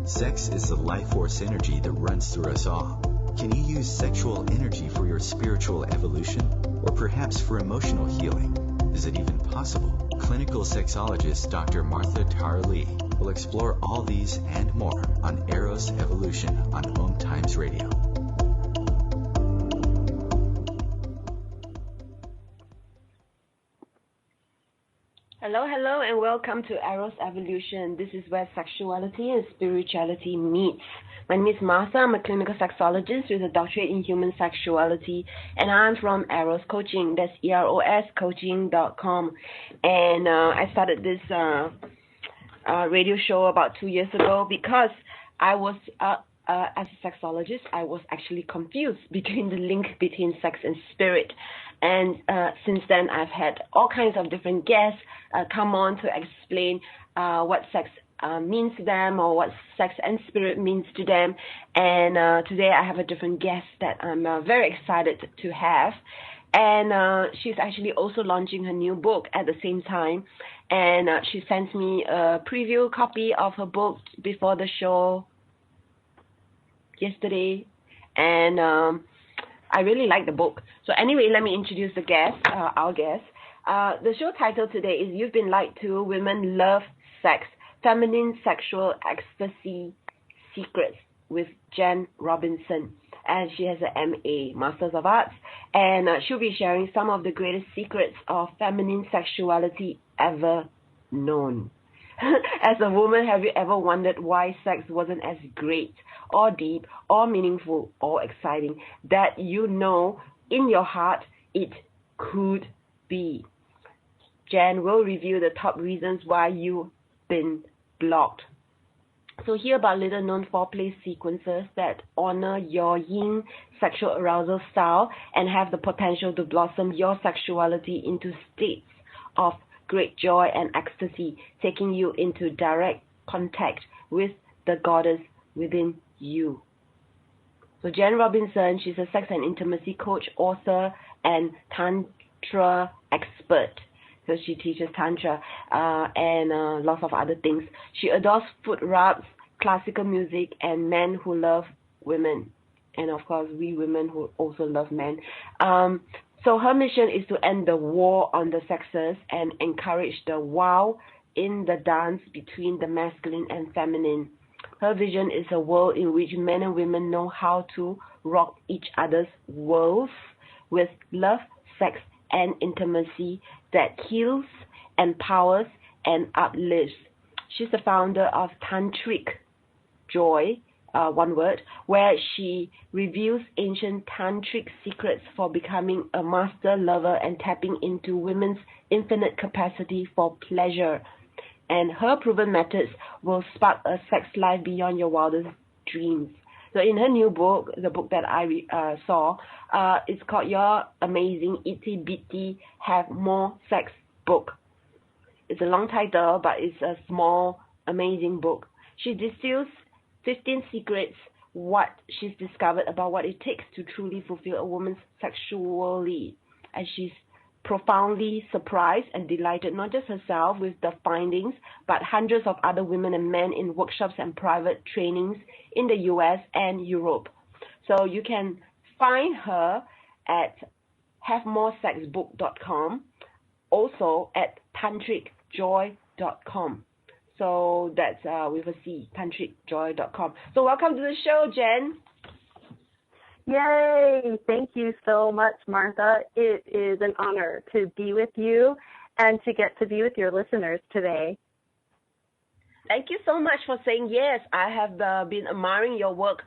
Sex is the life force energy that runs through us all. Can you use sexual energy for your spiritual evolution, or perhaps for emotional healing? Is it even possible? Clinical sexologist Dr. Martha Tara Lee will explore all these and more on Eros Evolution on OMTimes Radio. Hello, and welcome to Eros Evolution. This is where sexuality and spirituality meets. My name is Martha. I'm a clinical sexologist with a doctorate in human sexuality, and I'm from Eros Coaching. That's EROS coaching.com. And I started this radio show about 2 years ago because I was, as a sexologist, I was actually confused between the link between sex and spirit. And since then, I've had all kinds of different guests come on to explain what sex means to them, or what sex and spirit means to them. And today I have a different guest that I'm very excited to have. And she's actually also launching her new book at the same time. And she sent me a preview copy of her book before the show yesterday. And I really like the book. So anyway, let me introduce the guest, our guest. The show title today is You've Been Lied To, Women Love Sex, Feminine Sexual Ecstasy Secrets, with Jen Robinson. And she has an MA, Masters of Arts. And she'll be sharing some of the greatest secrets of feminine sexuality ever known. As a woman, have you ever wondered why sex wasn't as great or deep or meaningful or exciting that you know in your heart it could be? Jen will review the top reasons why you've been blocked. So hear about little known foreplay sequences that honor your yin sexual arousal style and have the potential to blossom your sexuality into states of great joy and ecstasy, taking you into direct contact with the goddess within you. So Jen Robinson, she's a sex and intimacy coach, author, and Tantra Expert. So she teaches Tantra and lots of other things. She adores foot rubs, classical music, and men who love women. And of course, we women who also love men. So her mission is to end the war on the sexes and encourage the wow in the dance between the masculine and feminine. Her vision is a world in which men and women know how to rock each other's worlds with love, sex, and intimacy that heals, empowers, and uplifts. She's the founder of TantricJoy, one word, where she reveals ancient tantric secrets for becoming a master lover and tapping into women's infinite capacity for pleasure. And her proven methods will spark a sex life beyond your wildest dreams. So in her new book, the book that I saw, it's called Your Amazing Itty Bitty Have More Sex Book. It's a long title, but it's a small, amazing book. She distills 15 secrets, what she's discovered about what it takes to truly fulfill a woman's sexually. And she's profoundly surprised and delighted, not just herself with the findings, but hundreds of other women and men in workshops and private trainings in the US and Europe. So you can find her at havemoresexbook.com, also at tantricjoy.com. So that's with a C, tantricjoy.com. So welcome to the show, Jen. Yay! Thank you so much, Martha. It is an honor to be with you and to get to be with your listeners today. Thank you so much for saying yes. I have been admiring your work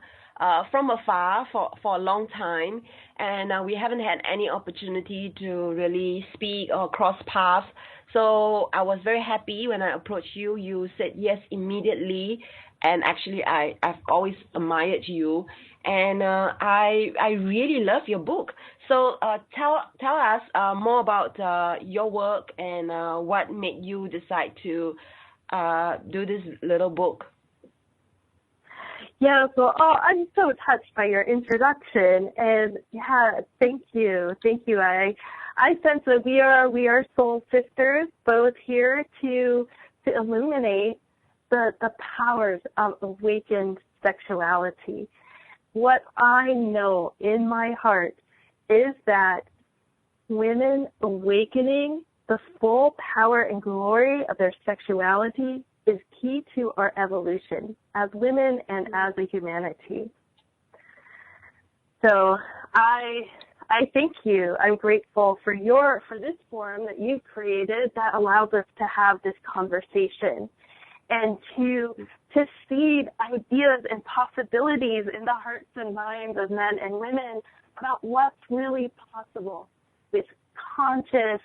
from afar for a long time, and we haven't had any opportunity to really speak or cross paths. So I was very happy when I approached you. You said yes immediately, and actually I've always admired you, and I really love your book. So tell us more about your work and what made you decide to do this little book. Yeah, so I'm so touched by your introduction, and yeah, thank you. I sense that we are soul sisters, both here to illuminate the powers of awakened sexuality. What I know in my heart is that women awakening the full power and glory of their sexuality is key to our evolution as women and as a humanity. So I thank you. I'm grateful for this forum that you've created that allows us to have this conversation and to seed ideas and possibilities in the hearts and minds of men and women about what's really possible with conscious,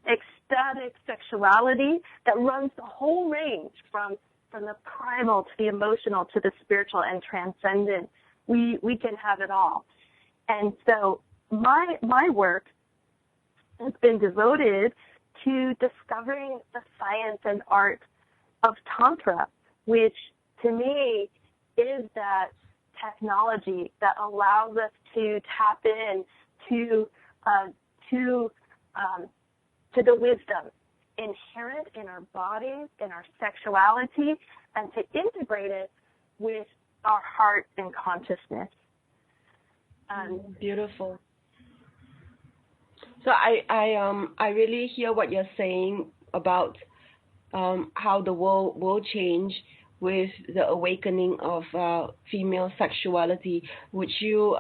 ecstatic sexuality that runs the whole range from the primal to the emotional to the spiritual and transcendent. We can have it all. And so my work has been devoted to discovering the science and art of Tantra, which to me is that technology that allows us to tap in to the wisdom inherent in our bodies, in our sexuality, and to integrate it with our heart and consciousness. Beautiful. So I really hear what you're saying about how the world will change with the awakening of female sexuality. Would you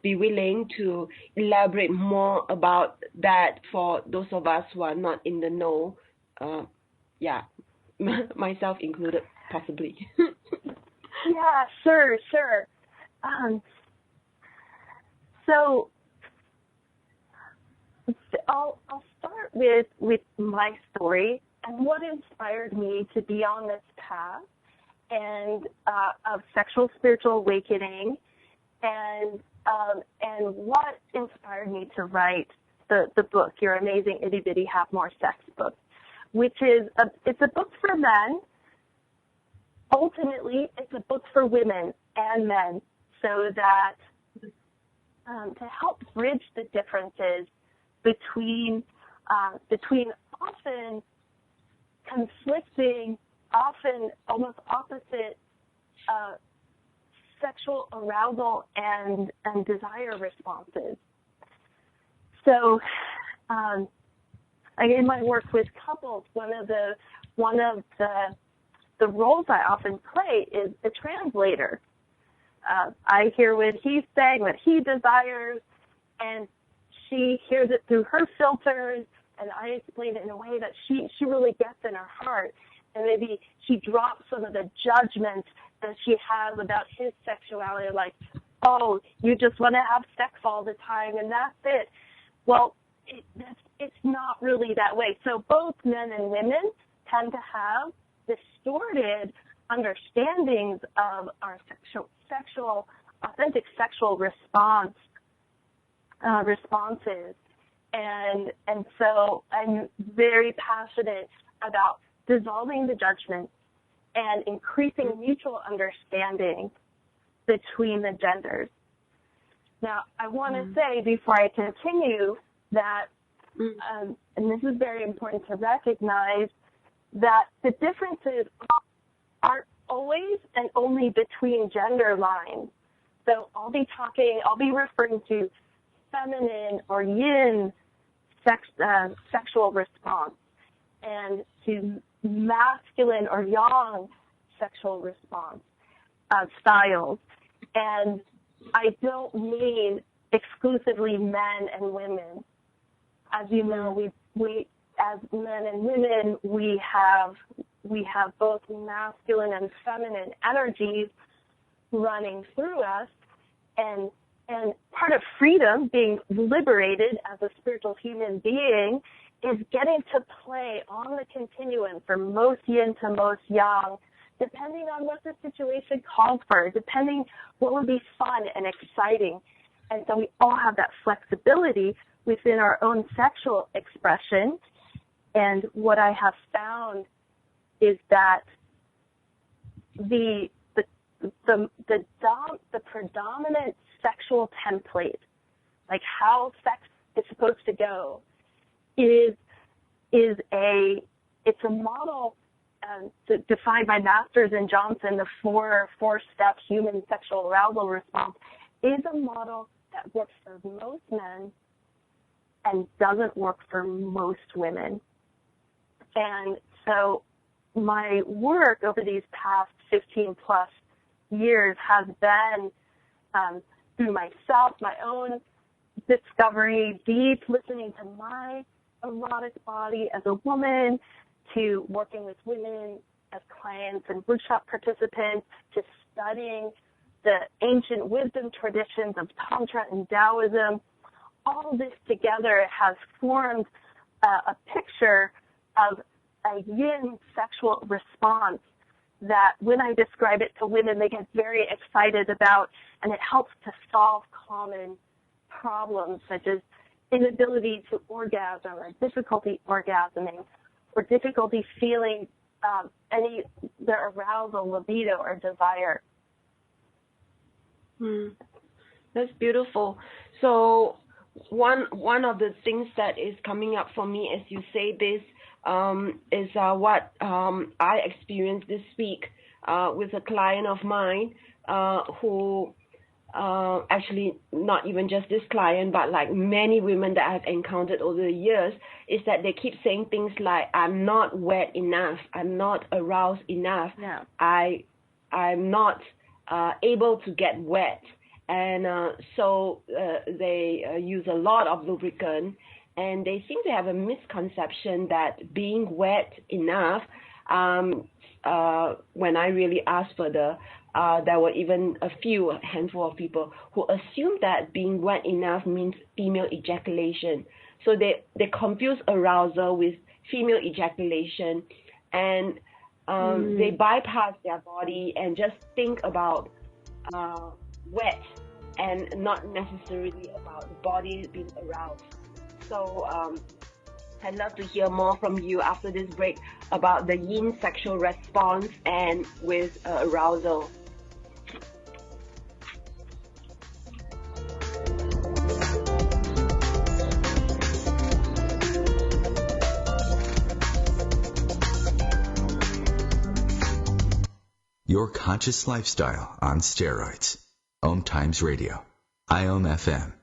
be willing to elaborate more about that for those of us who are not in the know? Myself included, possibly. Yeah, sure. So I'll start with my story and what inspired me to be on this path and of sexual spiritual awakening, and what inspired me to write the book, Your Amazing Itty Bitty Have More Sex book, which is it's a book for men. Ultimately, it's a book for women and men, so that to help bridge the differences between often conflicting, often almost opposite sexual arousal and desire responses. So, in my work with couples, one of the roles I often play is a translator. I hear what he's saying, what he desires, and she hears it through her filters, and I explain it in a way that she really gets in her heart. And maybe she drops some of the judgments that she has about his sexuality, like, oh, you just want to have sex all the time, and that's it. Well, it's not really that way. So both men and women tend to have distorted understandings of our authentic sexual responses. And so I'm very passionate about dissolving the judgment and increasing mutual understanding between the genders. Now, I want to say before I continue that, and this is very important to recognize, that the differences aren't always and only between gender lines. So I'll be referring to feminine or yin sexual response, and to masculine or yang sexual response styles. And I don't mean exclusively men and women. As you know, we as men and women, we have both masculine and feminine energies running through us, and part of freedom, being liberated as a spiritual human being, is getting to play on the continuum from most yin to most yang, depending on what the situation calls for, depending what would be fun and exciting. And so we all have that flexibility within our own sexual expression. And what I have found is that the predominant sexual template, like how sex is supposed to go, is a it's a model defined by Masters and Johnson, the four-step human sexual arousal response, is a model that works for most men and doesn't work for most women. And so my work over these past 15 plus years has been through myself, my own discovery, deep listening to my erotic body as a woman, to working with women as clients and workshop participants, to studying the ancient wisdom traditions of Tantra and Taoism. All this together has formed a picture of a yin sexual response that when I describe it to women, they get very excited about, and it helps to solve common problems such as inability to orgasm or difficulty orgasming or difficulty feeling their arousal, libido, or desire. That's beautiful. So one of the things that is coming up for me as you say this is what I experienced this week with a client of mine who actually not even just this client, but like many women that I've encountered over the years, is that they keep saying things like, I'm not wet enough, I'm not aroused enough, I'm not able to get wet. And so they use a lot of lubricant, and they seem to have a misconception that being wet enough, when I really asked for there were even a handful of people who assumed that being wet enough means female ejaculation. So they confuse arousal with female ejaculation, and they bypass their body and just think about wet and not necessarily about the body being aroused. So I'd love to hear more from you after this break about the yin sexual response and with arousal. Your conscious lifestyle on steroids. OMTimes Radio. IOM FM.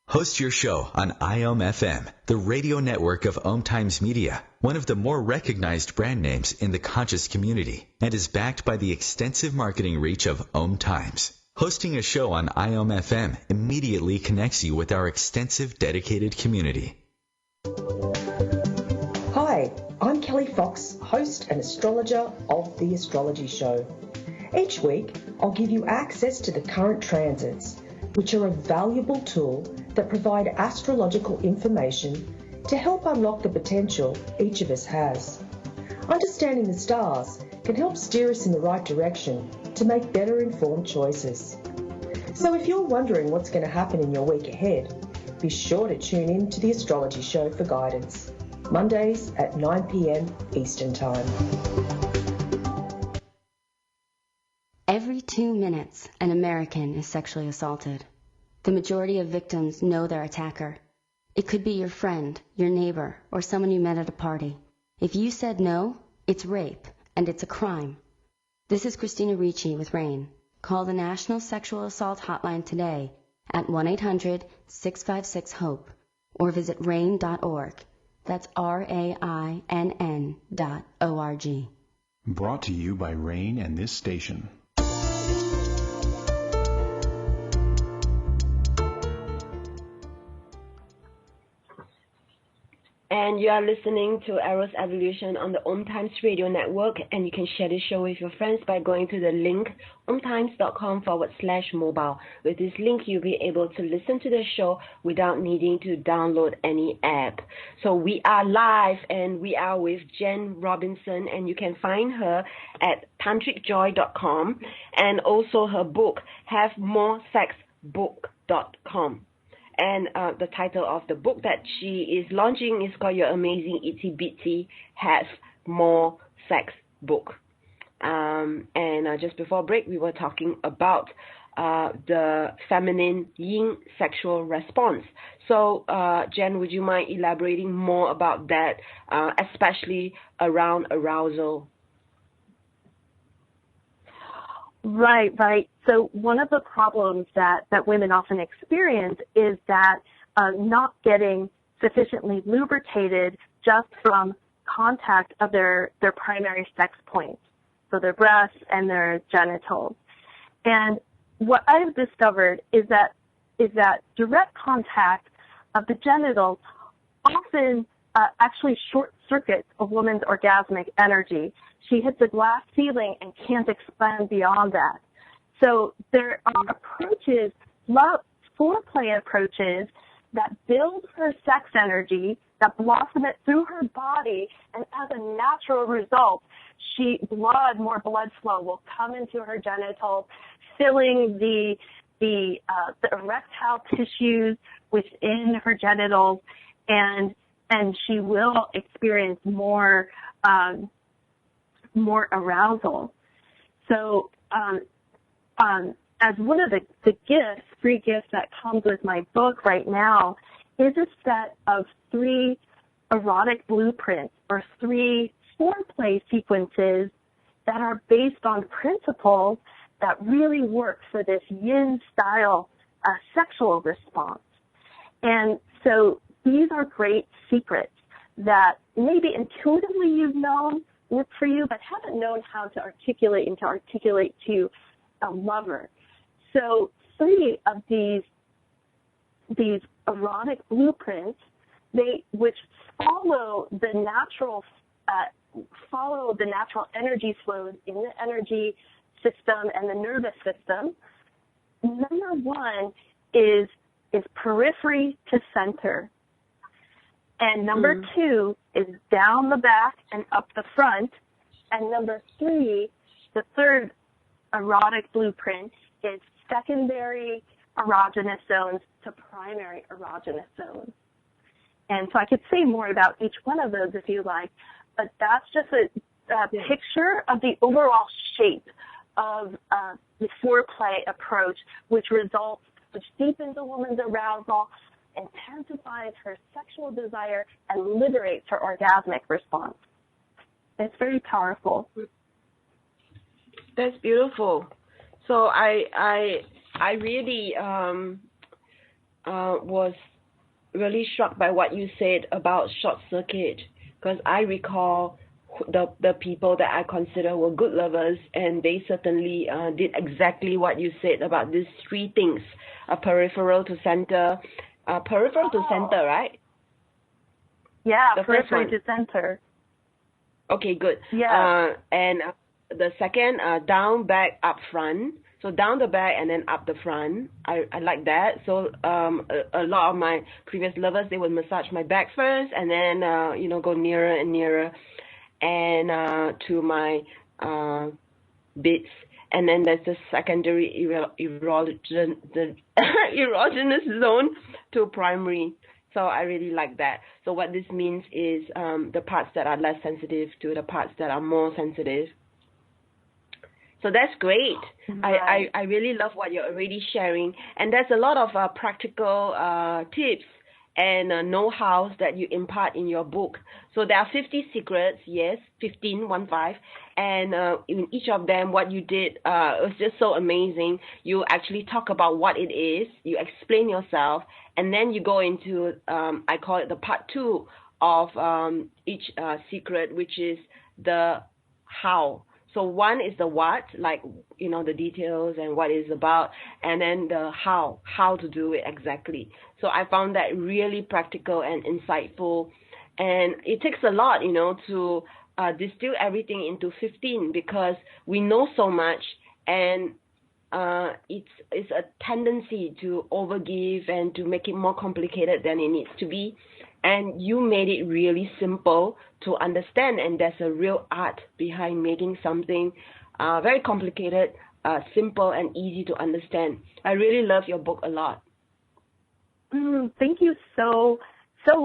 Host your show on IOM FM, the radio network of OMTimes Media, one of the more recognized brand names in the conscious community, and is backed by the extensive marketing reach of OMTimes. Hosting a show on IOM FM immediately connects you with our extensive dedicated community. Hi, I'm Kelly Fox, host and astrologer of The Astrology Show. Each week, I'll give you access to the current transits, which are a valuable tool that provide astrological information to help unlock the potential each of us has. Understanding the stars can help steer us in the right direction to make better informed choices. So if you're wondering what's going to happen in your week ahead, be sure to tune in to The Astrology Show for guidance, Mondays at 9 p.m. Eastern Time. Every 2 minutes, an American is sexually assaulted. The majority of victims know their attacker. It could be your friend, your neighbor, or someone you met at a party. If you said no, it's rape, and it's a crime. This is Christina Ricci with RAIN. Call the National Sexual Assault Hotline today at 1-800-656-HOPE or visit RAIN.org. That's RAINN.org. Brought to you by RAIN and this station. And you are listening to Eros Evolution on the OMTimes Radio Network, and you can share this show with your friends by going to the link omtimes.com/mobile. With this link, you'll be able to listen to the show without needing to download any app. So we are live, and we are with Jen Robinson, and you can find her at TantricJoy.com, and also her book, HaveMoreSexBook.com. And the title of the book that she is launching is called Your Amazing Itty Bitty Have More Sex Book. And just before break, we were talking about the feminine yin sexual response. So, Jen, would you mind elaborating more about that, especially around arousal? Right. So one of the problems that women often experience is that not getting sufficiently lubricated just from contact of their primary sex points, so their breasts and their genitals. And what I've discovered is that direct contact of the genitals often actually short circuits a woman's orgasmic energy. She hits a glass ceiling and can't expand beyond that. So there are approaches, foreplay approaches, that build her sex energy, that blossom it through her body, and as a natural result, more blood flow will come into her genitals, filling the erectile tissues within her genitals, and she will experience more arousal. So, as one of the free gifts that comes with my book right now is a set of 3 erotic blueprints or 3 foreplay sequences that are based on principles that really work for this yin style sexual response. And so these are great secrets that maybe intuitively you've known work for you, but haven't known how to articulate to a lover. So 3 of these erotic blueprints, which follow the natural energy flows in the energy system and the nervous system. Number 1 is periphery to center. And number 2 is down the back and up the front. And number 3, the third erotic blueprint, is secondary erogenous zones to primary erogenous zones. And so I could say more about each one of those if you like, but that's just a picture of the overall shape of the foreplay approach, which deepens a woman's arousal, intensifies her sexual desire, and liberates her orgasmic response. It's very powerful. That's beautiful. So I really was really struck by what you said about short circuit, because I recall the people that I consider were good lovers, and they certainly did exactly what you said about these 3 things: peripheral to center, right? Yeah, periphery to center. Okay, good. Yeah. And the second, down, back, up, front. So down the back and then up the front. I like that. So a lot of my previous lovers, they would massage my back first and then go nearer and nearer and to my bits. And then there's the secondary erogenous zone to primary. So I really like that. So what this means is the parts that are less sensitive to the parts that are more sensitive. So that's great. Right. I really love what you're already sharing. And there's a lot of practical tips and know-hows that you impart in your book. So there are 50 secrets, yes, 15. And in each of them, what you did was just so amazing. You actually talk about what it is, you explain yourself, and then you go into, I call it the part 2 of each secret, which is the how. So 1 is the what, like, the details and what it's about, and then the how to do it exactly. So I found that really practical and insightful. And it takes a lot, to distill everything into 15, because we know so much, and it's a tendency to overgive and to make it more complicated than it needs to be. And you made it really simple to understand, and there's a real art behind making something very complicated, simple and easy to understand. I really love your book a lot. Thank you so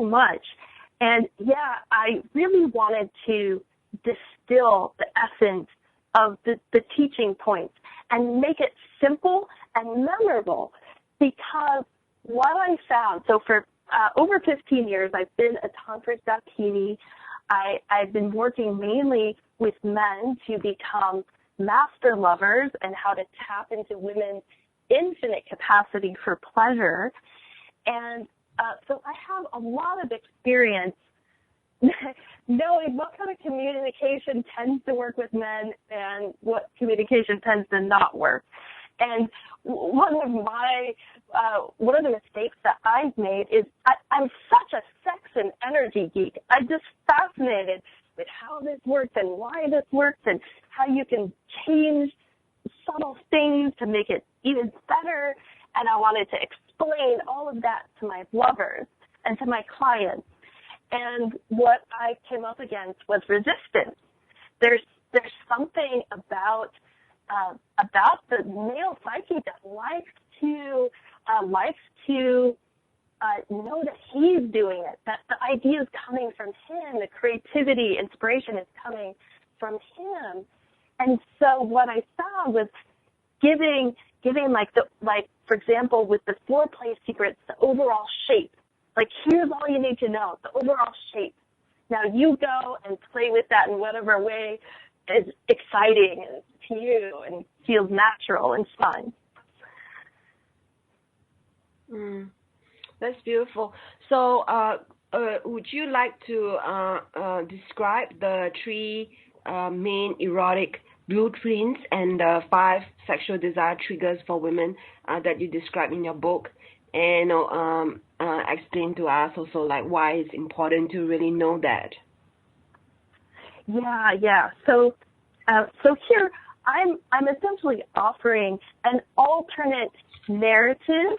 much. And yeah, I really wanted to distill the essence of the teaching points and make it simple and memorable, because what I found, so for over 15 years, I've been a tantric dakini. I've been working mainly with men to become master lovers and how to tap into women's infinite capacity for pleasure. And so I have a lot of experience knowing what kind of communication tends to work with men and what communication tends to not work. And one of the mistakes that I've made is I'm such a sex and energy geek. I'm just fascinated with how this works and why this works and how you can change subtle things to make it even better. And I wanted to explain all of that to my lovers and to my clients. And what I came up against was resistance. There's something about the male psyche that likes to know that he's doing it, that the idea is coming from him, the creativity, inspiration is coming from him. And so what I found was giving for example, with the foreplay secrets, the overall shape. Like, here's all you need to know, the overall shape. Now you go and play with that in whatever way is exciting to you and feels natural and fun. That's beautiful. So would you like to describe the three main erotic blueprints and 5 sexual desire triggers for women that you describe in your book, and explain to us also like why it's important to really know that? Yeah. So here I'm essentially offering an alternate narrative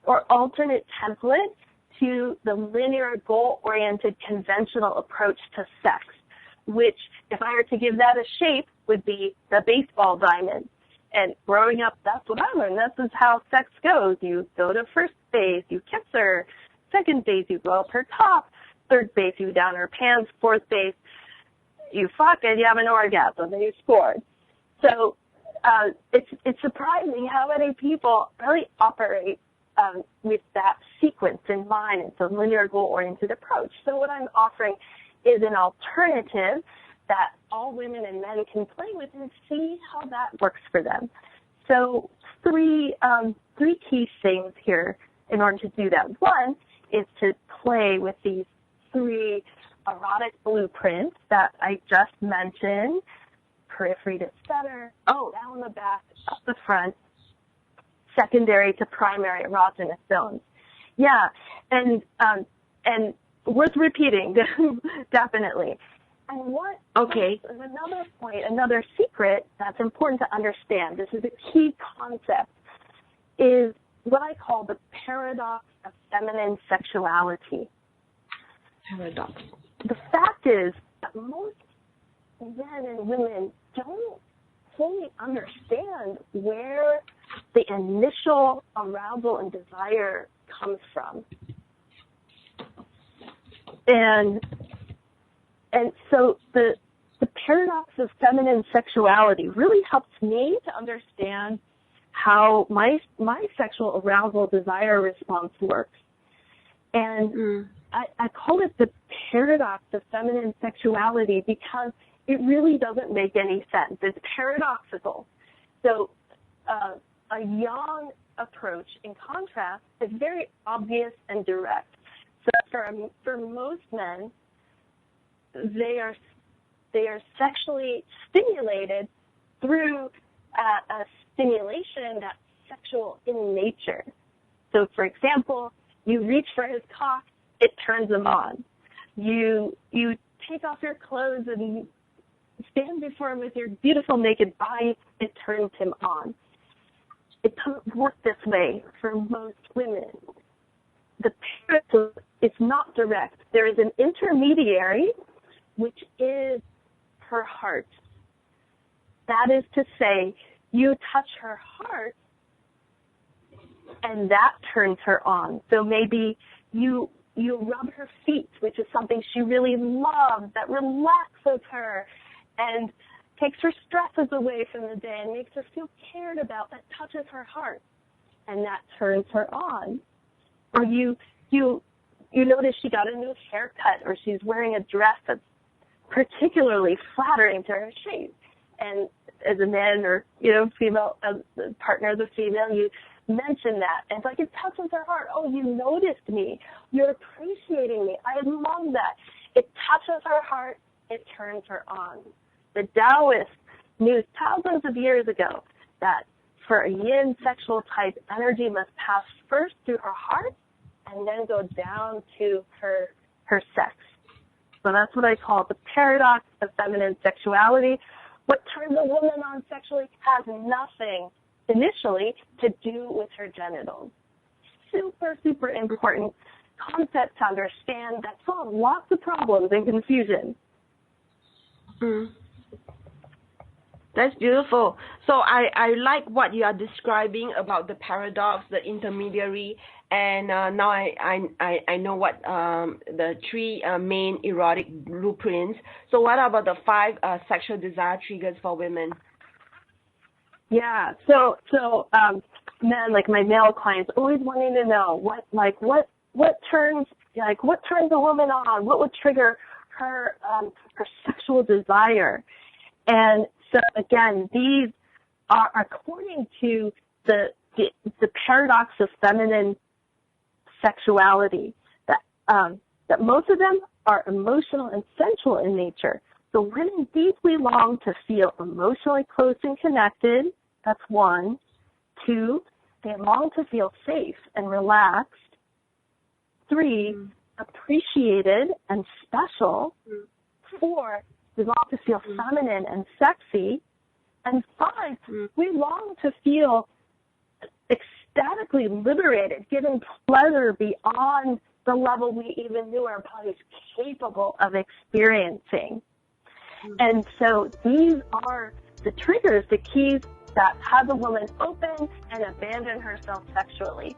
or alternate template to the linear, goal-oriented, conventional approach to sex, which, if I were to give that a shape, would be the baseball diamond. And growing up, that's what I learned. This is how sex goes. You go to first base, you kiss her. Second base, you go up her top. Third base, you down her pants. Fourth base, you fuck and you have an orgasm and you scored. So it's surprising how many people really operate with that sequence in mind. It's a linear, goal-oriented approach. So what I'm offering is an alternative that all women and men can play with and see how that works for them. So three key things here in order to do that. One is to play with these 3 erotic blueprints that I just mentioned: periphery to center, down the back, up the front, secondary to primary erogenous zones. Yeah, and worth repeating, definitely. And another point, another secret that's important to understand, this is a key concept, is what I call the paradox of feminine sexuality. Paradox. The fact is that most men and women don't fully understand where the initial arousal and desire comes from. And so the paradox of feminine sexuality really helps me to understand how my sexual arousal desire response works. And I call it the paradox of feminine sexuality because it really doesn't make any sense. It's paradoxical. So a yang approach, in contrast, is very obvious and direct. So for most men, they are sexually stimulated through a stimulation that's sexual in nature. So, for example, you reach for his cock, it turns him on. You take off your clothes and stand before him with your beautiful naked body, it turns him on. It doesn't work this way for most women. The paradox is not direct. There is an intermediary, which is her heart. That is to say, you touch her heart, and that turns her on. So maybe you rub her feet, which is something she really loves, that relaxes her and takes her stresses away from the day and makes her feel cared about, that touches her heart. and that turns her on. Or you notice she got a new haircut, or she's wearing a dress that's particularly flattering to her shape. And as a man or, female, as a partner of the female, you mention that. And it's like it touches her heart. Oh, you noticed me. You're appreciating me. I love that. It touches her heart. It turns her on. The Taoists knew thousands of years ago that for a yin sexual type, energy must pass first through her heart and then go down to her sex. So that's what I call the paradox of feminine sexuality. What turns a woman on sexually has nothing initially to do with her genitals. Super, super important concept to understand that solves lots of problems and confusion. That's beautiful. So I like what you are describing about the paradox, the intermediary, and now I know what the three main erotic blueprints. So what about the 5 sexual desire triggers for women? Yeah. So men, like my male clients, always wanting to know what turns a woman on, what would trigger her sexual desire. And so again, these are according to the paradox of feminine sexuality, that most of them are emotional and sensual in nature. So women deeply long to feel emotionally close and connected. That's 1. 2, they long to feel safe and relaxed. 3, appreciated and special. 4, we long to feel feminine and sexy. And 5, we long to feel ecstatically liberated, given pleasure beyond the level we even knew our bodies capable of experiencing. And so these are the triggers, the keys that have a woman open and abandon herself sexually.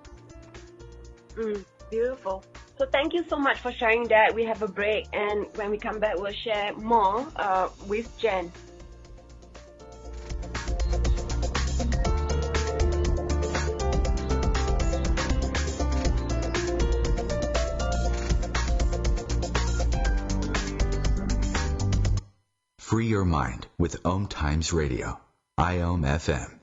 Beautiful. So thank you so much for sharing that. We have a break, and when we come back, we'll share more with Jen. Free your mind with OMTimes Radio, IOM FM.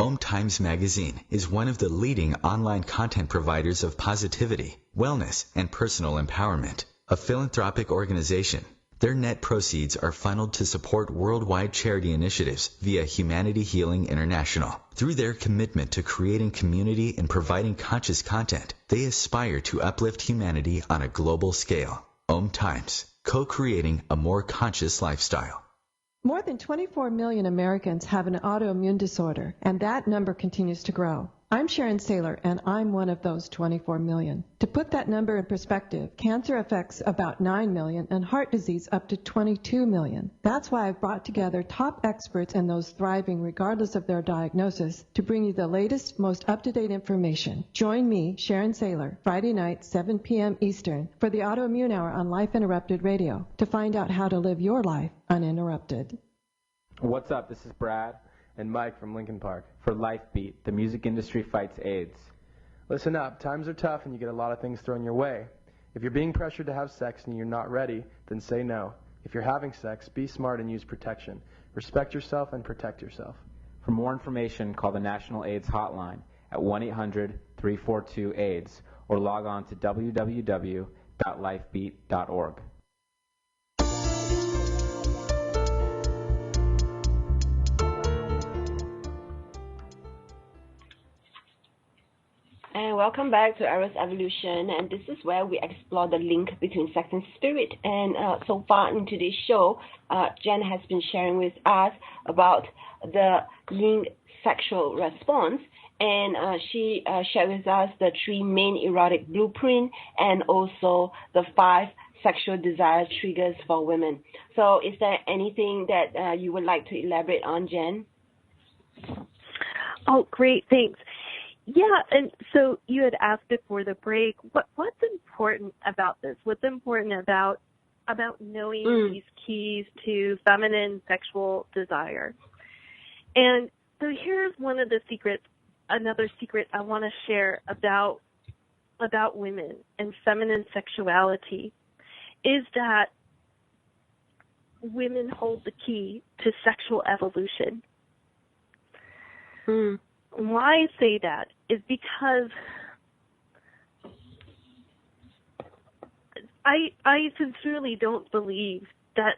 OMTimes Magazine is one of the leading online content providers of positivity, wellness, and personal empowerment. A philanthropic organization, their net proceeds are funneled to support worldwide charity initiatives via Humanity Healing International. Through their commitment to creating community and providing conscious content, they aspire to uplift humanity on a global scale. OMTimes, co-creating a more conscious lifestyle. More than 24 million Americans have an autoimmune disorder, and that number continues to grow. I'm Sharon Saylor, and I'm one of those 24 million. To put that number in perspective, cancer affects about 9 million and heart disease up to 22 million. That's why I've brought together top experts and those thriving regardless of their diagnosis to bring you the latest, most up-to-date information. Join me, Sharon Saylor, Friday night, 7 p.m. Eastern, for the Autoimmune Hour on Life Interrupted Radio to find out how to live your life uninterrupted. What's up? This is Brad and Mike from Lincoln Park for Life Beat, the music industry fights AIDS. Listen up, times are tough and you get a lot of things thrown your way. If you're being pressured to have sex and you're not ready, then say no. If you're having sex, be smart and use protection. Respect yourself and protect yourself. For more information, call the National AIDS Hotline at 1-800-342-AIDS or log on to www.lifebeat.org. And welcome back to Eros Evolution, and this is where we explore the link between sex and spirit. And so far in today's show, Jen has been sharing with us about the yin sexual response, and she shared with us the 3 main erotic blueprint and also the 5 sexual desire triggers for women. So is there anything that you would like to elaborate on, Jen? Oh, great, thanks. Yeah, and so you had asked before the break, what's important about this? What's important about knowing these keys to feminine sexual desire? And so here's one of the secrets another secret I want to share about women and feminine sexuality is that women hold the key to sexual evolution. Why I say that is because I sincerely don't believe that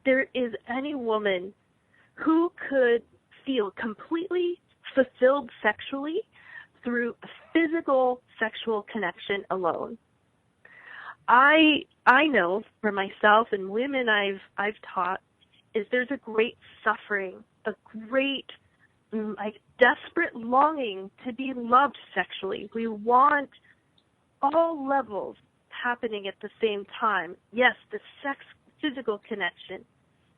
there is any woman who could feel completely fulfilled sexually through a physical sexual connection alone. I know for myself and women I've taught is there's a great suffering, a great like desperate longing to be loved sexually. We want all levels happening at the same time. Yes, the sex physical connection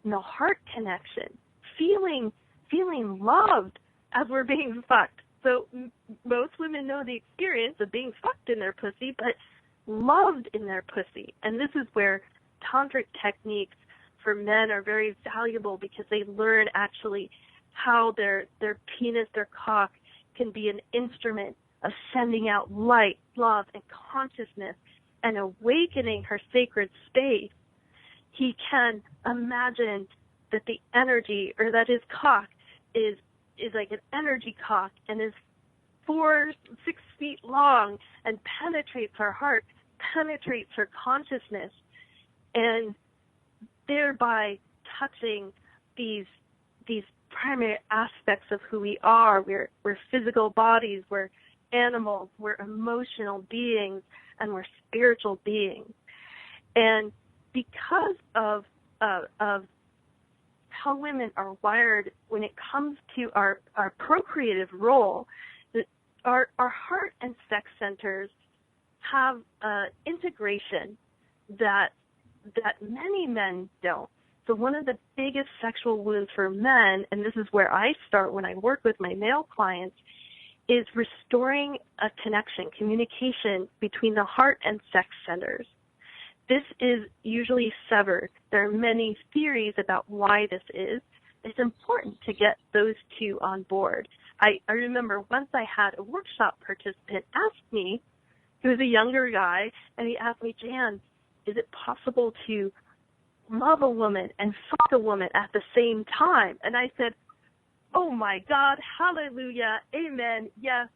and the heart connection, feeling loved as we're being fucked. So most women know the experience of being fucked in their pussy, but loved in their pussy. And this is where tantric techniques for men are very valuable because they learn actually how their penis, their cock, can be an instrument of sending out light, love, and consciousness and awakening her sacred space. He can imagine that the energy, or that his cock is like an energy cock and is 4-6 feet long and penetrates her heart, penetrates her consciousness, and thereby touching these primary aspects of who we are. We're physical bodies, we're animals, we're emotional beings, and we're spiritual beings. And because of how women are wired when it comes to our procreative role, our heart and sex centers have integration that many men don't. So one of the biggest sexual wounds for men, and this is where I start when I work with my male clients, is restoring a connection, communication between the heart and sex centers. This is usually severed. There are many theories about why this is. It's important to get those two on board. I remember once I had a workshop participant ask me, he was a younger guy, and he asked me, Jan, is it possible to love a woman and fuck a woman at the same time? And I said, oh my God, hallelujah, amen, yes,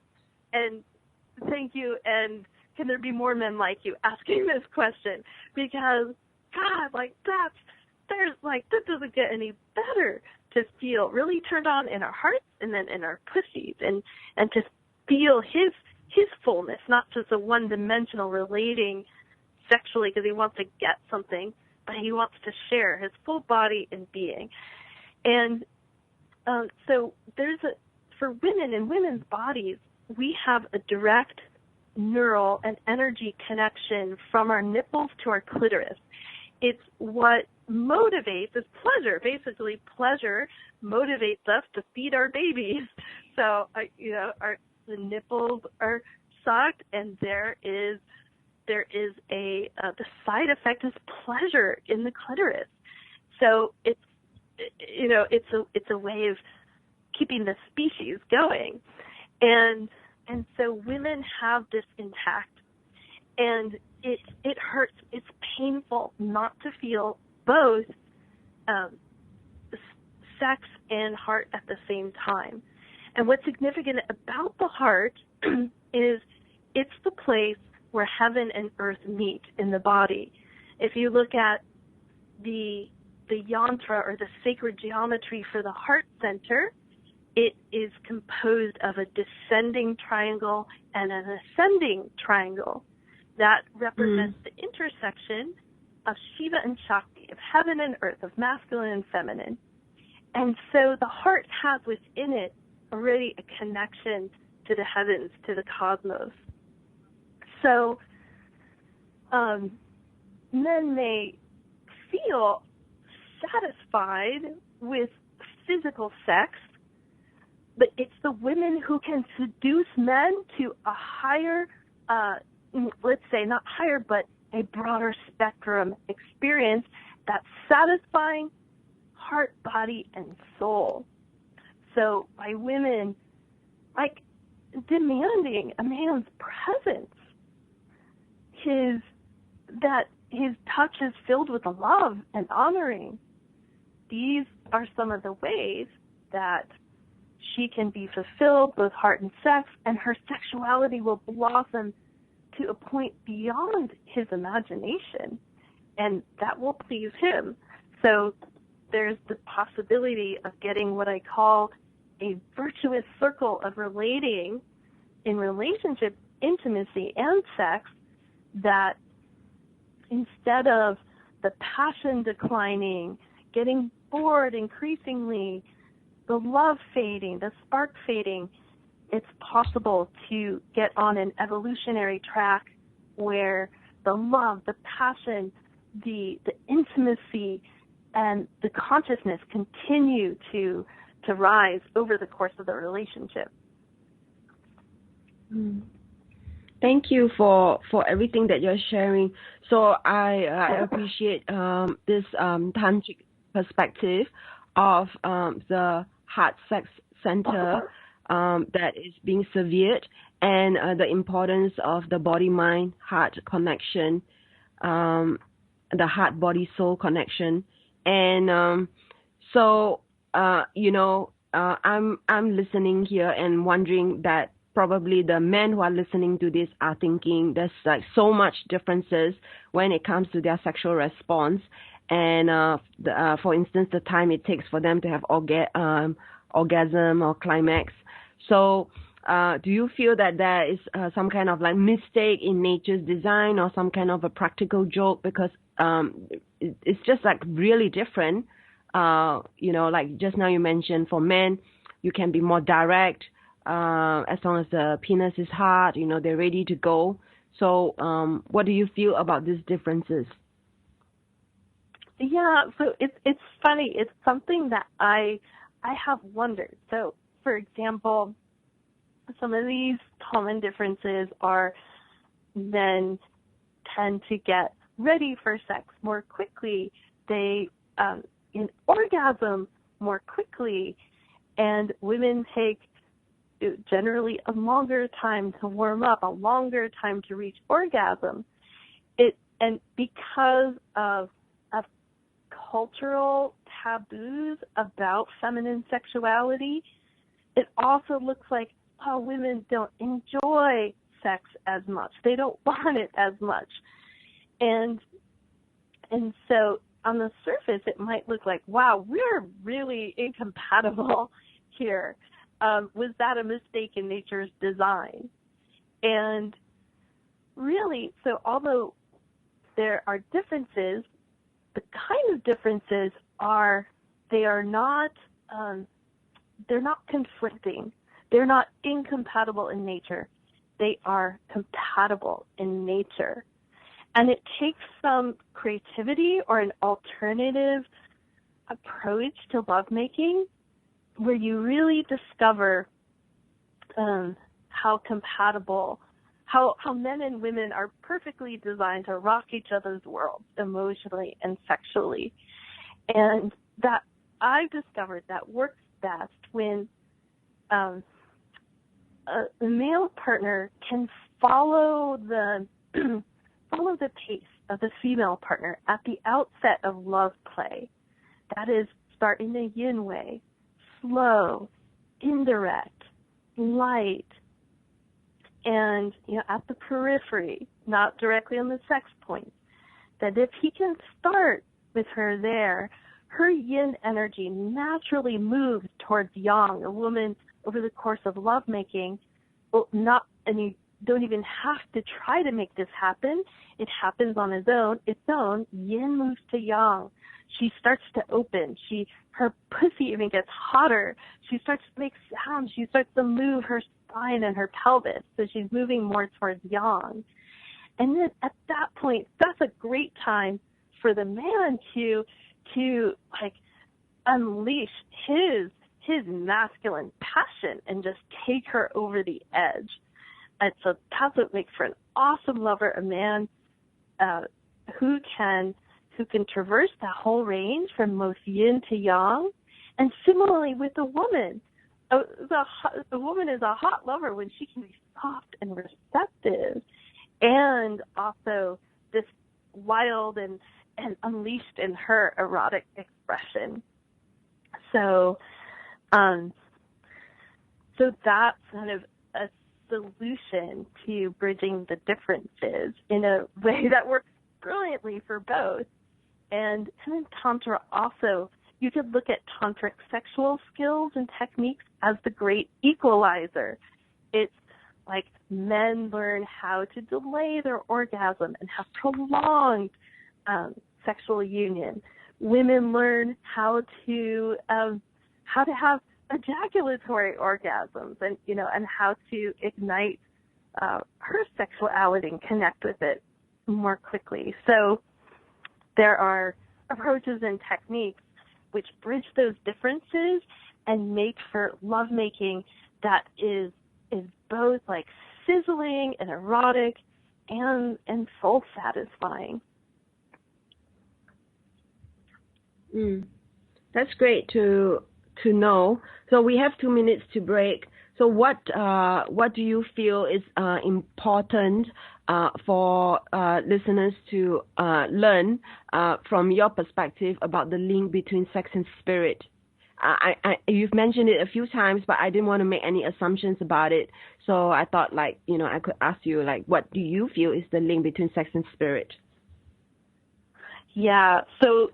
and thank you, and can there be more men like you asking this question? Because, God, that doesn't get any better, to feel really turned on in our hearts and then in our pussies, and to feel his fullness, not just a one-dimensional relating sexually because he wants to get something, but he wants to share his full body and being. And so for women and women's bodies, we have a direct neural and energy connection from our nipples to our clitoris. It's what motivates, it's pleasure. Basically, pleasure motivates us to feed our babies. So, the nipples are sucked, and there is the side effect is pleasure in the clitoris. So it's a way of keeping the species going, and so women have this intact, and it hurts. It's painful not to feel both sex and heart at the same time. And what's significant about the heart is it's the place where heaven and earth meet in the body. If you look at the yantra, or the sacred geometry for the heart center, it is composed of a descending triangle and an ascending triangle that represents the intersection of Shiva and Shakti, of heaven and earth, of masculine and feminine. And so the heart has within it already a connection to the heavens, to the cosmos. So men may feel satisfied with physical sex, but it's the women who can seduce men to a higher, let's say not higher, but a broader spectrum experience that's satisfying heart, body, and soul. So by women, like demanding a man's presence, that his touch is filled with love and honoring. These are some of the ways that she can be fulfilled, both heart and sex, and her sexuality will blossom to a point beyond his imagination, and that will please him. So there's the possibility of getting what I call a virtuous circle of relating in relationship, intimacy, and sex, that instead of the passion declining, getting bored increasingly, the love fading, the spark fading, it's possible to get on an evolutionary track where the love, the passion, the intimacy, and the consciousness continue to rise over the course of the relationship. Thank you for everything that you're sharing. So I appreciate this tantric perspective of the heart sex center that is being severed, and the importance of the body-mind heart connection, the heart body soul connection. And I'm listening here and wondering that probably the men who are listening to this are thinking there's like so much differences when it comes to their sexual response, and for instance, the time it takes for them to have orgasm or climax. So do you feel that there is some kind of like mistake in nature's design, or some kind of a practical joke, because it's just like really different? Like just now you mentioned, for men you can be more direct, as long as the penis is hard, they're ready to go. So what do you feel about these differences? Yeah, so it's funny. It's something that I have wondered. So, for example, some of these common differences are men tend to get ready for sex more quickly. They in orgasm more quickly, and women take generally a longer time to warm up, a longer time to reach orgasm. And because of cultural taboos about feminine sexuality, it also looks like, women don't enjoy sex as much. They don't want it as much. And so on the surface, it might look like, wow, we're really incompatible here. Was that a mistake in nature's design? And really, so although there are differences, the kind of differences they're not conflicting. They're not incompatible in nature. They are compatible in nature. And it takes some creativity or an alternative approach to lovemaking, where you really discover how compatible, how men and women are perfectly designed to rock each other's worlds emotionally and sexually. And that I've discovered that works best when a male partner can follow the pace of the female partner at the outset of love play. That is, start in a yin way, slow, indirect, light, and at the periphery, not directly on the sex point. That if he can start with her there, her yin energy naturally moves towards yang. A woman, over the course of lovemaking, and you don't even have to try to make this happen. It happens on its own. Yin moves to yang. She starts to open. Her pussy even gets hotter. She starts to make sounds. She starts to move her spine and her pelvis. So she's moving more towards yang. And then at that point, that's a great time for the man to like unleash his masculine passion and just take her over the edge. And so that's what makes for an awesome lover, a man who can traverse that whole range from most yin to yang. And similarly with a woman, the woman is a hot lover when she can be soft and receptive, and also this wild and unleashed in her erotic expression. So that's kind of a solution to bridging the differences in a way that works brilliantly for both. And in Tantra also, you could look at tantric sexual skills and techniques as the great equalizer. It's like men learn how to delay their orgasm and have prolonged sexual union. Women learn how to have ejaculatory orgasms, and how to ignite her sexuality and connect with it more quickly. So there are approaches and techniques which bridge those differences and make for lovemaking that is both like sizzling and erotic and soul satisfying. That's great to know. So we have 2 minutes to break. So what do you feel is important for listeners to learn from your perspective about the link between sex and spirit? You've mentioned it a few times, but I didn't want to make any assumptions about it. So I thought, I could ask you, what do you feel is the link between sex and spirit? Yeah. So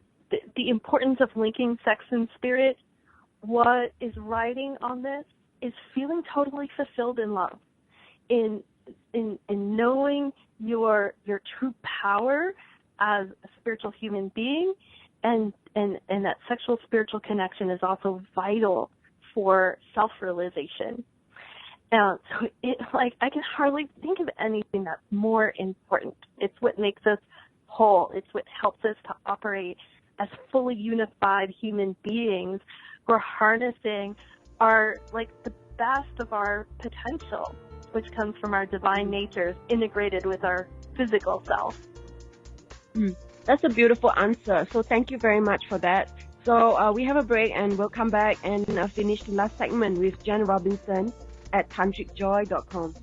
the importance of linking sex and spirit. What is riding on this is feeling totally fulfilled in love, in knowing your true power as a spiritual human being, and that sexual spiritual connection is also vital for self-realization. So I can hardly think of anything that's more important. It's what makes us whole. It's what helps us to operate as fully unified human beings. We're harnessing the best of our potential, which comes from our divine natures integrated with our physical self. That's a beautiful answer. So thank you very much for that. So we have a break, and we'll come back and finish the last segment with Jen Robinson at TantricJoy.com.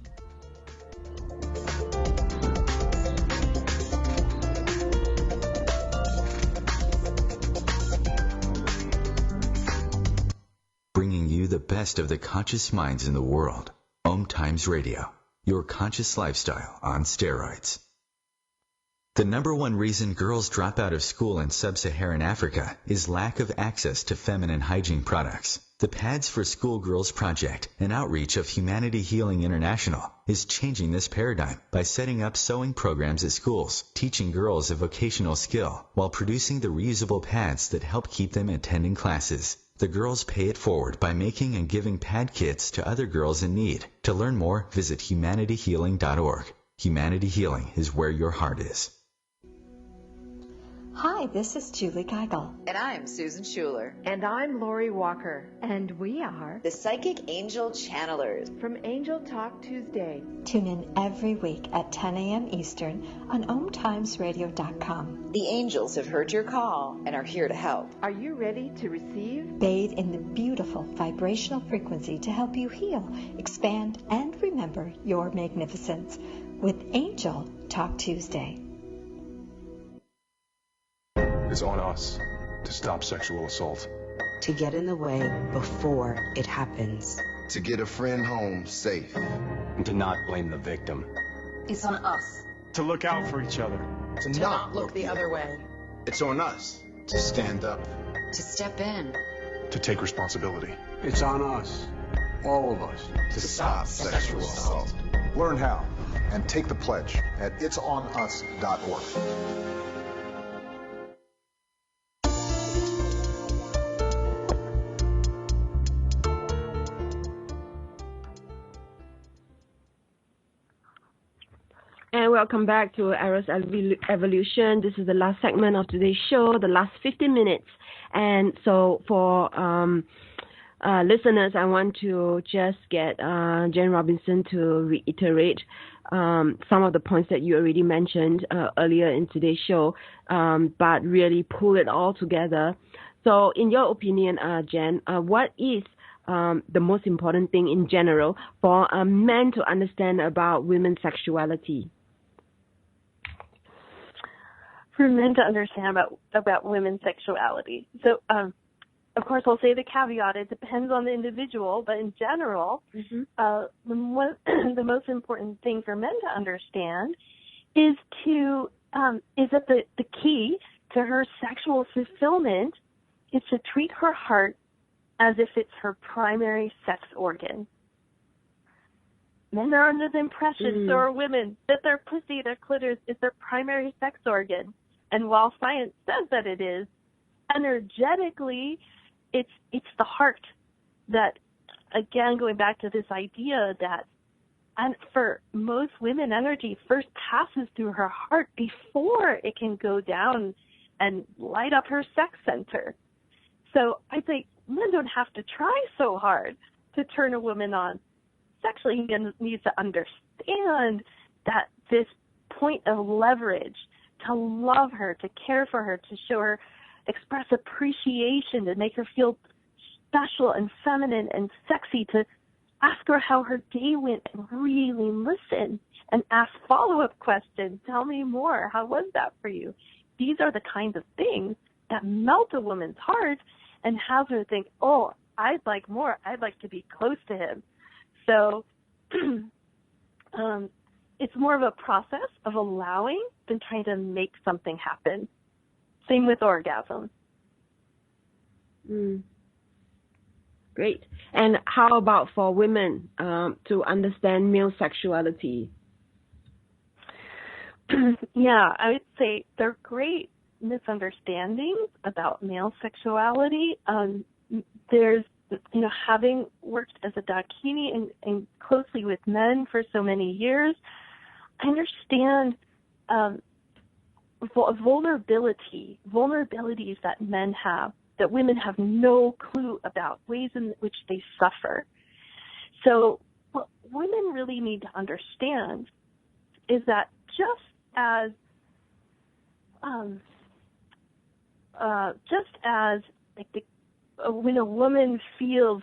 Bringing you the best of the conscious minds in the world. OMTimes Radio, your conscious lifestyle on steroids. The #1 reason girls drop out of school in sub-Saharan Africa is lack of access to feminine hygiene products. The Pads for Schoolgirls Project, an outreach of Humanity Healing International, is changing this paradigm by setting up sewing programs at schools, teaching girls a vocational skill, while producing the reusable pads that help keep them attending classes. The girls pay it forward by making and giving pad kits to other girls in need. To learn more, visit humanityhealing.org. Humanity Healing is where your heart is. Hi, this is Julie Geigel. And I'm Susan Schuler. And I'm Lori Walker. And we are the Psychic Angel Channelers from Angel Talk Tuesday. Tune in every week at 10 a.m. Eastern on OMTimesRadio.com. The angels have heard your call and are here to help. Are you ready to receive? Bathe in the beautiful vibrational frequency to help you heal, expand, and remember your magnificence with Angel Talk Tuesday. It's on us to stop sexual assault. To get in the way before it happens. To get a friend home safe. And to not blame the victim. It's on us. To look out for each other. To not look the other way. It's on us to stand up. To step in. To take responsibility. It's on us, all of us, to stop sexual assault. Learn how and take the pledge at itsonus.org. And welcome back to Eros Evolution. This is the last segment of today's show, the last 15 minutes. And so for listeners, I want to just get Jen Robinson to reiterate some of the points that you already mentioned earlier in today's show, but really pull it all together. So in your opinion, Jen, what is the most important thing in general for men to understand about women's sexuality? For men to understand about women's sexuality. So, of course, I'll say the caveat, it depends on the individual, but in general, the most important thing for men to understand is that the key to her sexual fulfillment is to treat her heart as if it's her primary sex organ. Men are under the impression, so are women, that their pussy, their clitoris, is their primary sex organ. And while science says that it is, energetically, it's the heart that, again, going back to this idea that, and for most women, energy first passes through her heart before it can go down and light up her sex center. So I think men don't have to try so hard to turn a woman on. Sexually, he needs to understand that this point of leverage, to love her, to care for her, to show her, express appreciation, to make her feel special and feminine and sexy, to ask her how her day went and really listen and ask follow-up questions. Tell me more. How was that for you? These are the kinds of things that melt a woman's heart and have her think, oh, I'd like more. I'd like to be close to him. So it's more of a process of allowing than trying to make something happen. Same with orgasm. Great. And how about for women to understand male sexuality? Yeah, I would say they're great misunderstandings about male sexuality. There's, having worked as a dakini and closely with men for so many years, I understand vulnerabilities that men have, that women have no clue about, ways in which they suffer. So what women really need to understand is that just as when a woman feels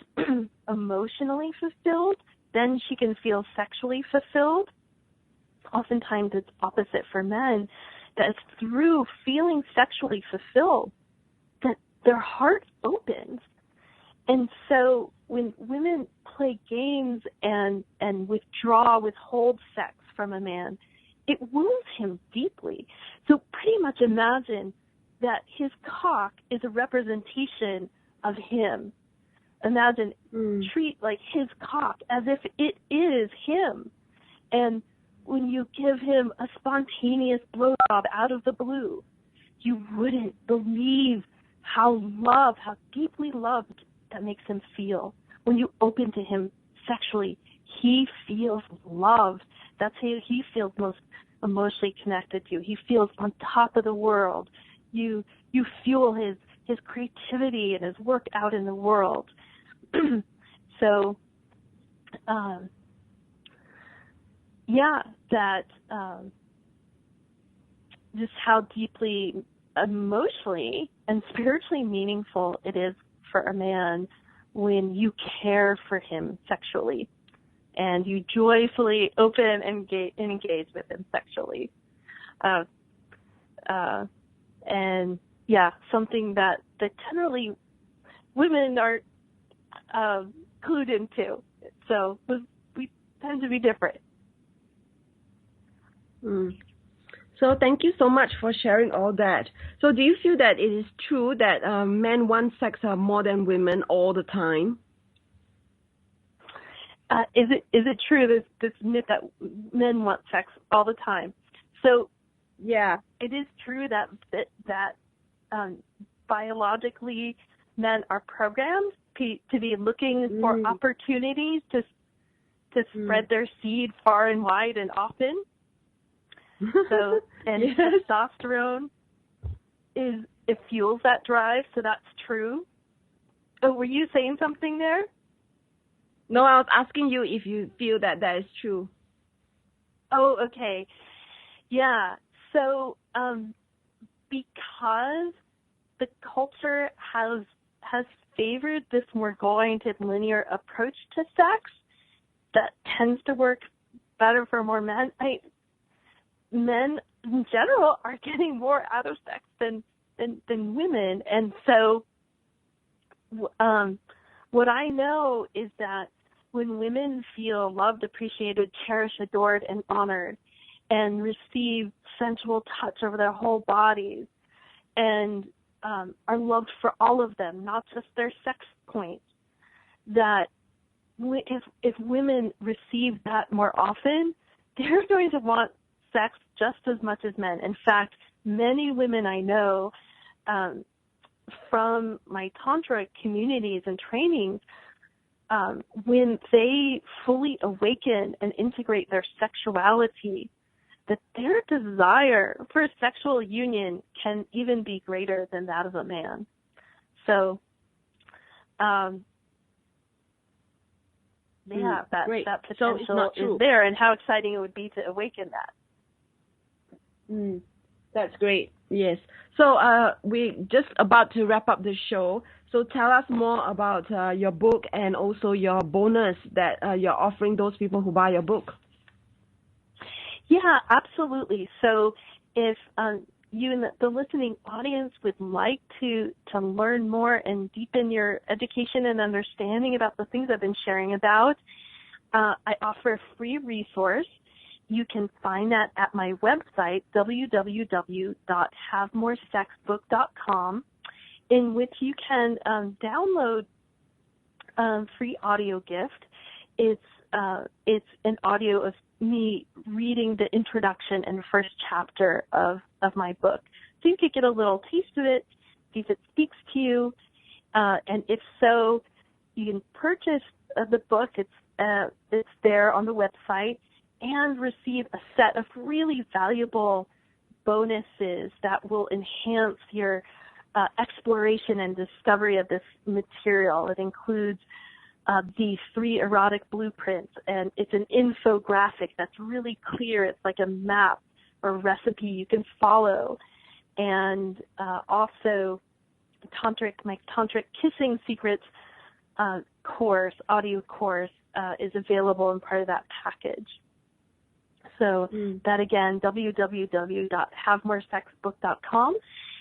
emotionally fulfilled, then she can feel sexually fulfilled. Oftentimes it's opposite for men, that it's through feeling sexually fulfilled that their heart opens. And so when women play games and withhold sex from a man, it wounds him deeply. So pretty much imagine that his cock is a representation of him. Imagine, treat like his cock as if it is him. And when you give him a spontaneous blowjob out of the blue, you wouldn't believe how deeply loved that makes him feel. When you open to him sexually, he feels loved. That's how he feels most emotionally connected to you. He feels on top of the world. You fuel his creativity and his work out in the world. So, just how deeply emotionally and spiritually meaningful it is for a man when you care for him sexually and you joyfully open and engage with him sexually. Something that generally women are clued into. So we tend to be different. So thank you so much for sharing all that. So do you feel that it is true that men want sex more than women all the time? Is it true, this myth that men want sex all the time? So yeah, it is true that biologically men are programmed to be looking for opportunities to spread their seed far and wide and often. So, and testosterone it fuels that drive, so that's true. Oh, were you saying something there? No, I was asking you if you feel that is true. Oh, okay. Yeah. So, because the culture has has favored this more goal-oriented linear approach to sex that tends to work better for more men. Men in general are getting more out of sex than women, and so what I know is that when women feel loved, appreciated, cherished, adored, and honored, and receive sensual touch over their whole bodies, and are loved for all of them, not just their sex points, that if women receive that more often, they're going to want sex just as much as men. In fact, many women I know from my Tantra communities and trainings, when they fully awaken and integrate their sexuality, that their desire for a sexual union can even be greater than that of a man. So, that potential is there, and how exciting it would be to awaken that. That's great. Yes. So we're just about to wrap up the show. So tell us more about your book and also your bonus that you're offering those people who buy your book. Yeah, absolutely. So if you and the listening audience would like to learn more and deepen your education and understanding about the things I've been sharing about, I offer a free resource. You can find that at my website, www.havemoresexbook.com, in which you can download a free audio gift. It's an audio of me reading the introduction and first chapter of my book. So you could get a little taste of it, see if it speaks to you, and if so, you can purchase the book. It's there on the website, and receive a set of really valuable bonuses that will enhance your exploration and discovery of this material. It includes the 3 erotic blueprints, and it's an infographic that's really clear. It's like a map or recipe you can follow. And also my Tantric Kissing Secrets audio course is available in part of that package. So that again, www.havemoresexbook.com.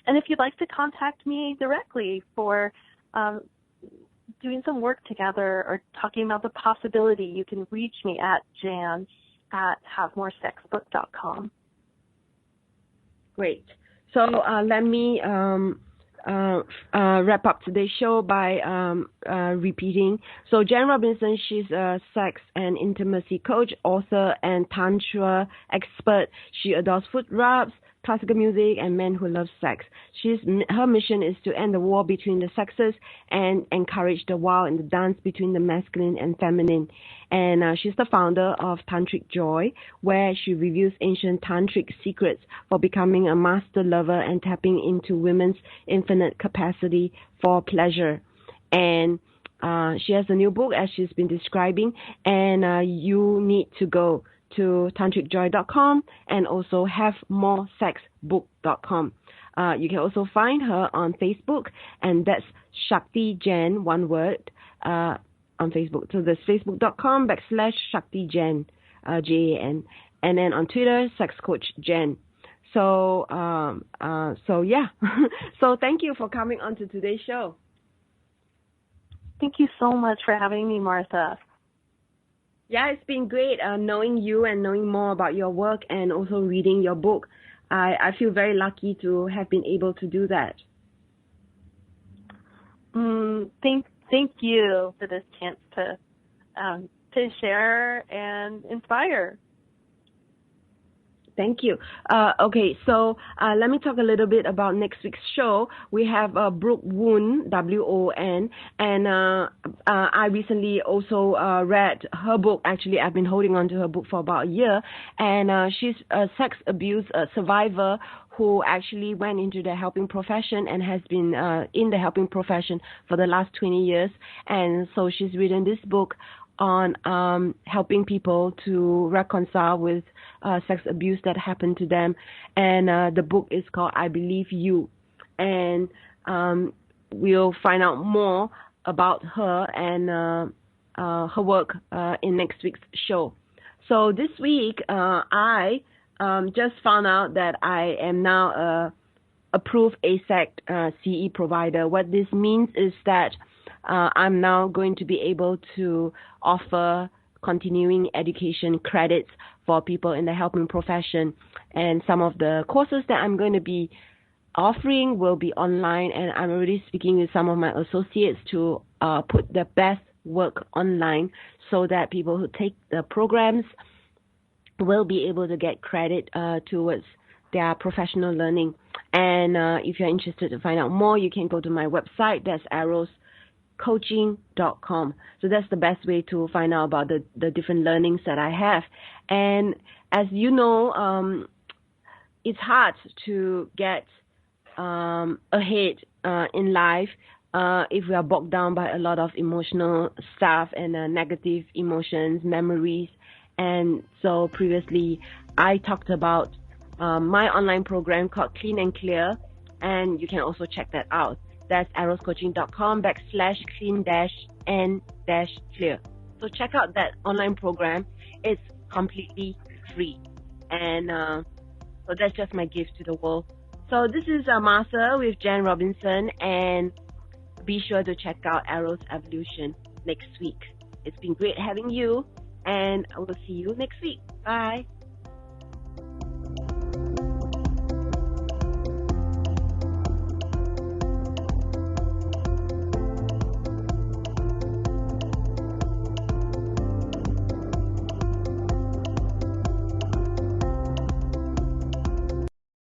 And if you'd like to contact me directly for doing some work together or talking about the possibility, you can reach me at jan@havemoresexbook.com. Great. So let me wrap up today's show by repeating. So Jan Robinson, she's a sex and intimacy coach, author, and Tantra expert. She adores foot rubs, classical music, and men who love sex. Her mission is to end the war between the sexes and encourage the wow and the dance between the masculine and feminine. And she's the founder of TantricJoy, where she reviews ancient tantric secrets for becoming a master lover and tapping into women's infinite capacity for pleasure. And she has a new book, as she's been describing, and you need to go to tantricjoy.com and also havemoresexbook.com. You can also find her on Facebook, and that's Shakti Jan, one word, on Facebook. So that's facebook.com/Shakti Jan, Jan. And then on Twitter, Sex Coach Jan. So yeah. So thank you for coming on to today's show. Thank you so much for having me, Martha. Yeah, it's been great knowing you and knowing more about your work and also reading your book. I feel very lucky to have been able to do that. Thank you for this chance to share and inspire. Thank you. Okay, so let me talk a little bit about next week's show. We have Brooke Woon, W-O-N, and I recently also read her book. Actually, I've been holding on to her book for about a year, and she's a sex abuse survivor who actually went into the helping profession and has been in the helping profession for the last 20 years. And so she's written this book on helping people to reconcile with sex abuse that happened to them. And the book is called I Believe You. And we'll find out more about her and her work in next week's show. So this week, I just found out that I am now a approved ASEC CE provider. What this means is that I'm now going to be able to offer continuing education credits for people in the helping profession. And some of the courses that I'm going to be offering will be online, and I'm already speaking with some of my associates to put the best work online so that people who take the programs will be able to get credit towards their professional learning. And if you're interested to find out more, you can go to my website. That's arrowscoaching.com. So that's the best way to find out about the different learnings that I have. And as you know, it's hard to get ahead in life if we are bogged down by a lot of emotional stuff and negative emotions, memories. And so previously I talked about my online program called Clean and Clear, and you can also check that out. That's arrowscoaching.com/clean-and-clear. So check out that online program. It's completely free. And so that's just my gift to the world. So this is Master with Jen Robinson, and be sure to check out Arrow's Evolution next week. It's been great having you, and I will see you next week. Bye.